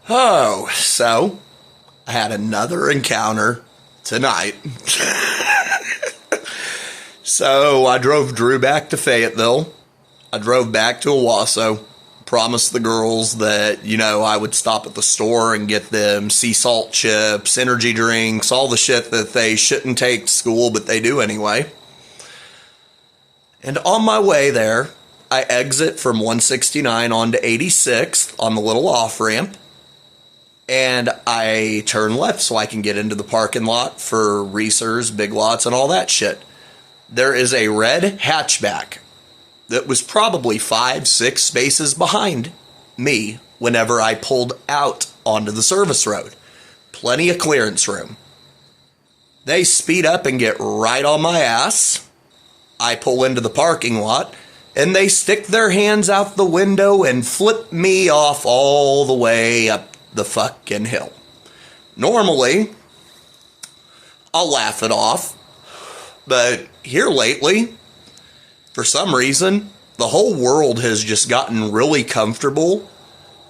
Oh, so I had another encounter tonight. So I drove Drew back to Fayetteville. I drove back to Owasso. Promised the girls that, I would stop at the store and get them sea salt chips, energy drinks, all the shit that they shouldn't take to school, but they do anyway. And on my way there, I exit from 169 onto 86th on the little off-ramp. And I turn left so I can get into the parking lot for Reese's, Big Lots, and all that shit. There is a red hatchback that was probably 5-6 spaces behind me whenever I pulled out onto the service road. Plenty of clearance room. They speed up and get right on my ass. I pull into the parking lot, and they stick their hands out the window and flip me off all the way up the fucking hill. Normally, I'll laugh it off, but here lately, for some reason, the whole world has just gotten really comfortable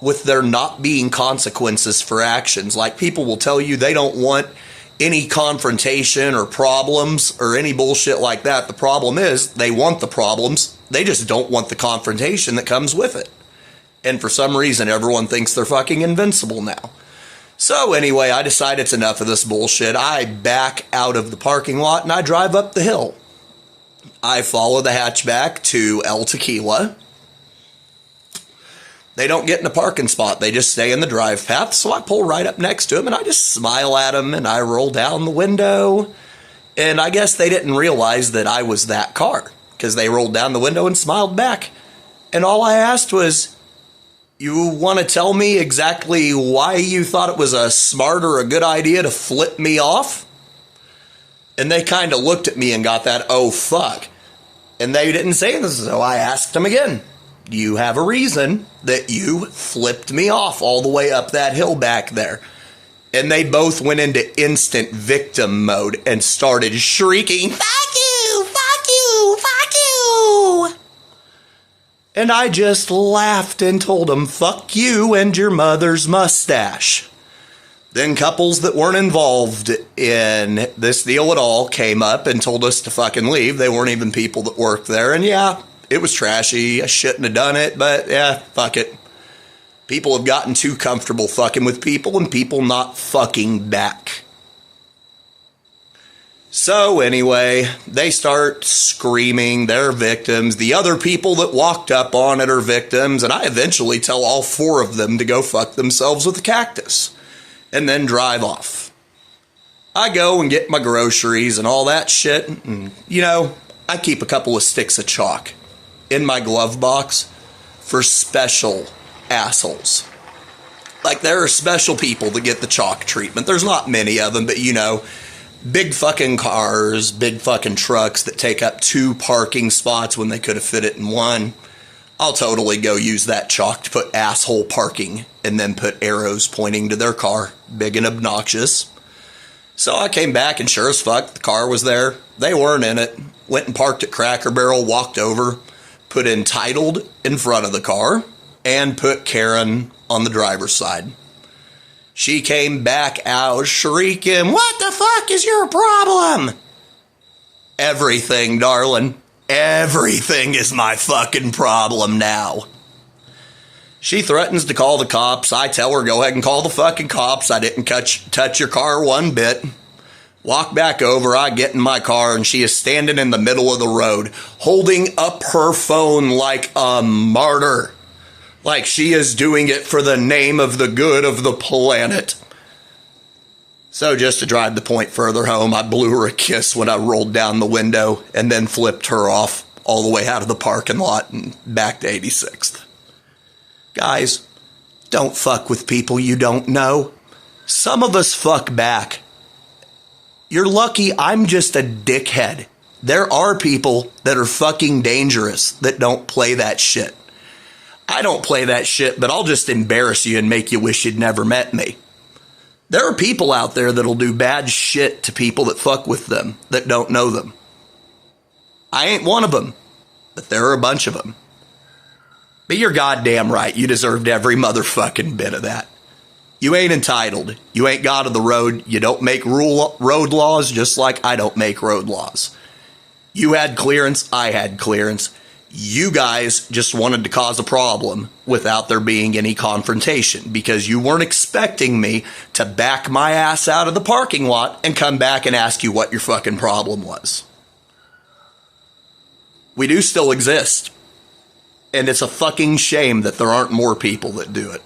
with there not being consequences for actions. Like, people will tell you they don't want any confrontation or problems or any bullshit like that. The problem is they want the problems. They just don't want the confrontation that comes with it. And for some reason, everyone thinks they're fucking invincible now. So anyway, I decide it's enough of this bullshit. I back out of the parking lot and I drive up the hill. I follow the hatchback to El Tequila. They don't get in a parking spot. They just stay in the drive path. So I pull right up next to them and I just smile at them and I roll down the window. And I guess they didn't realize that I was that car because they rolled down the window and smiled back. And all I asked was, you want to tell me exactly why you thought it was a smart or a good idea to flip me off? And they kind of looked at me and got that, oh fuck. And they didn't say this, so I asked them again. Do you have a reason that you flipped me off all the way up that hill back there? And they both went into instant victim mode and started shrieking, fuck you, fuck you, fuck you. And I just laughed and told them, fuck you and your mother's mustache. Then couples that weren't involved in this deal at all came up and told us to fucking leave. They weren't even people that worked there. And yeah, it was trashy. I shouldn't have done it, but yeah, fuck it. People have gotten too comfortable fucking with people and people not fucking back. So anyway, they start screaming. They're victims. The other people that walked up on it are victims. And I eventually tell all 4 of them to go fuck themselves with a cactus. And then drive off. I go and get my groceries and all that shit. And, I keep a couple of sticks of chalk in my glove box for special assholes. Like, there are special people that get the chalk treatment. There's not many of them, but big fucking cars, big fucking trucks that take up 2 parking spots when they could have fit it in 1. I'll totally go use that chalk to put asshole parking and then put arrows pointing to their car. Big and obnoxious. So I came back and sure as fuck, the car was there. They weren't in it. Went and parked at Cracker Barrel, walked over, put entitled in front of the car, and put Karen on the driver's side. She came back out shrieking, what the fuck is your problem? Everything, darling. Everything is my fucking problem now. She threatens to call the cops. I tell her, go ahead and call the fucking cops. I didn't touch your car one bit. Walk back over. I get in my car and she is standing in the middle of the road, holding up her phone like a martyr. Like she is doing it for the name of the good of the planet. So just to drive the point further home, I blew her a kiss when I rolled down the window and then flipped her off all the way out of the parking lot and back to 86th. Guys, don't fuck with people you don't know. Some of us fuck back. You're lucky I'm just a dickhead. There are people that are fucking dangerous that don't play that shit. I don't play that shit, but I'll just embarrass you and make you wish you'd never met me. There are people out there that'll do bad shit to people that fuck with them, that don't know them. I ain't one of them, but there are a bunch of them. But you're goddamn right, you deserved every motherfucking bit of that. You ain't entitled. You ain't God of the road. You don't make road laws just like I don't make road laws. You had clearance. I had clearance. You guys just wanted to cause a problem without there being any confrontation because you weren't expecting me to back my ass out of the parking lot and come back and ask you what your fucking problem was. We do still exist. And it's a fucking shame that there aren't more people that do it.